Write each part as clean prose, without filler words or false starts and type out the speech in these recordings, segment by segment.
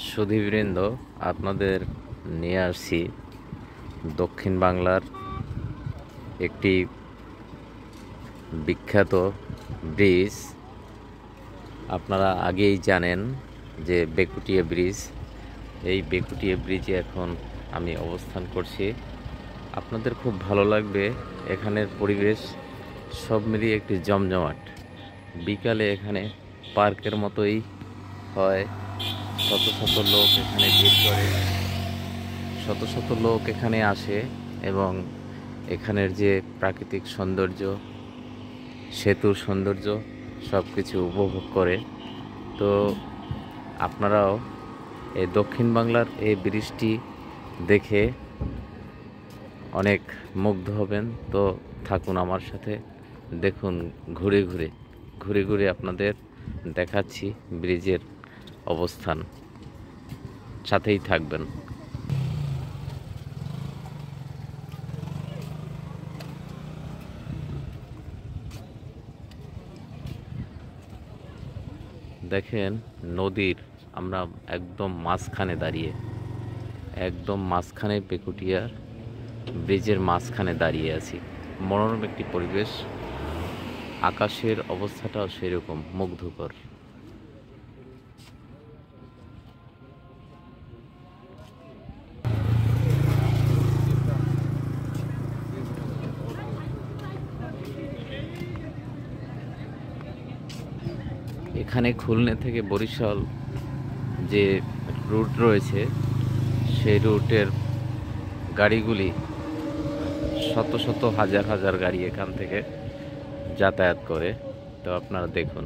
সুধীবৃন্দ, আপনাদের নিয়ে আসছি দক্ষিণ বাংলার একটি বিখ্যাত ব্রিজ। আপনারা আগেই জানেন যে বেকুটিয়া ব্রিজ। এই বেকুটিয়া ব্রিজে এখন আমি অবস্থান করছি। আপনাদের খুব ভালো লাগবে। এখানের পরিবেশ সব মিলিয়ে একটি জমজমাট। বিকালে এখানে পার্কের মতোই হয়। শত শত লোক এখানে ভিড় করে, শত শত লোক এখানে আসে এবং এখানের যে প্রাকৃতিক সৌন্দর্য, সেতুর সৌন্দর্য সব কিছু উপভোগ করে। তো আপনারাও এই দক্ষিণ বাংলার এই ব্রিজটি দেখে অনেক মুগ্ধ হবেন। তো থাকুন আমার সাথে, দেখুন ঘুরে ঘুরে ঘুরে ঘুরে আপনাদের দেখাচ্ছি ব্রিজের অবস্থান। সাথেই থাকবেন। দেখেন নদীর আমরা একদম মাঝখানে দাঁড়িয়ে, একদম মাঝখানে বেকুটিয়ার ব্রিজের মাঝখানে দাঁড়িয়ে আছি। মনোরম একটি পরিবেশ, আকাশের অবস্থাটাও সেরকম মুগ্ধকর। এখানে খুলনা থেকে বরিশাল যে রুট রয়েছে, সেই রুটের গাড়িগুলি শত শত হাজার হাজার গাড়ি এখান থেকে যাতায়াত করে। তো আপনারা দেখুন।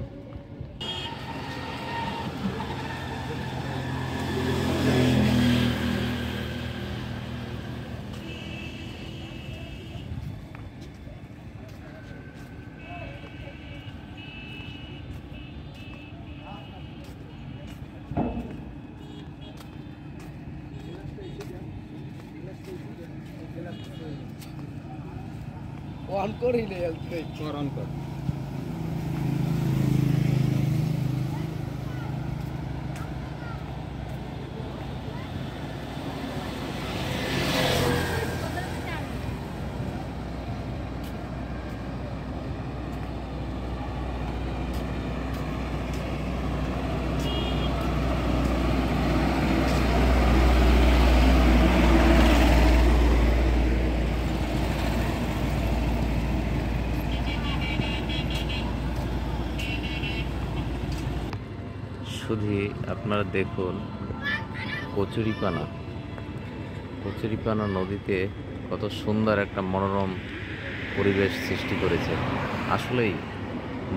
অন করিলে অন কর। শুধু আপনারা দেখুন কচুরিপানা, কচুরিপানা নদীতে কত সুন্দর একটা মনোরম পরিবেশ সৃষ্টি করেছে। আসলেই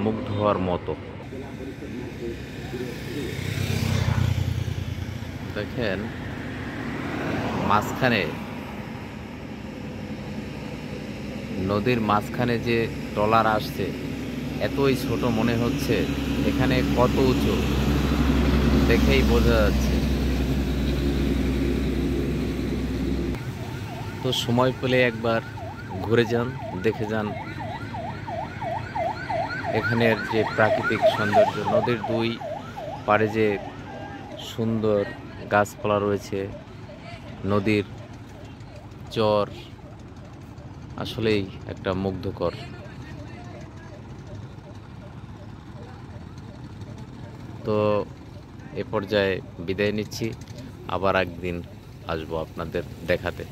মুগ্ধ হওয়ার মতো। দেখেন মাঝখানে, নদীর মাঝখানে যে ট্রলার আসছে, এতই ছোট মনে হচ্ছে, এখানে কত উঁচু দেখেই বোঝা যাচ্ছে। তো সময় পেলে একবার ঘুরে যান, দেখে যান এখানের যে প্রাকৃতিক সৌন্দর্য। নদীর দুই পাড়ে যে সুন্দর গাছপালা রয়েছে, নদীর চর, আসলেই একটা মুগ্ধকর। তো এ পর্যায়ে বিদায় নিচ্ছি। আবার একদিন আসবো আপনাদের দেখাতে।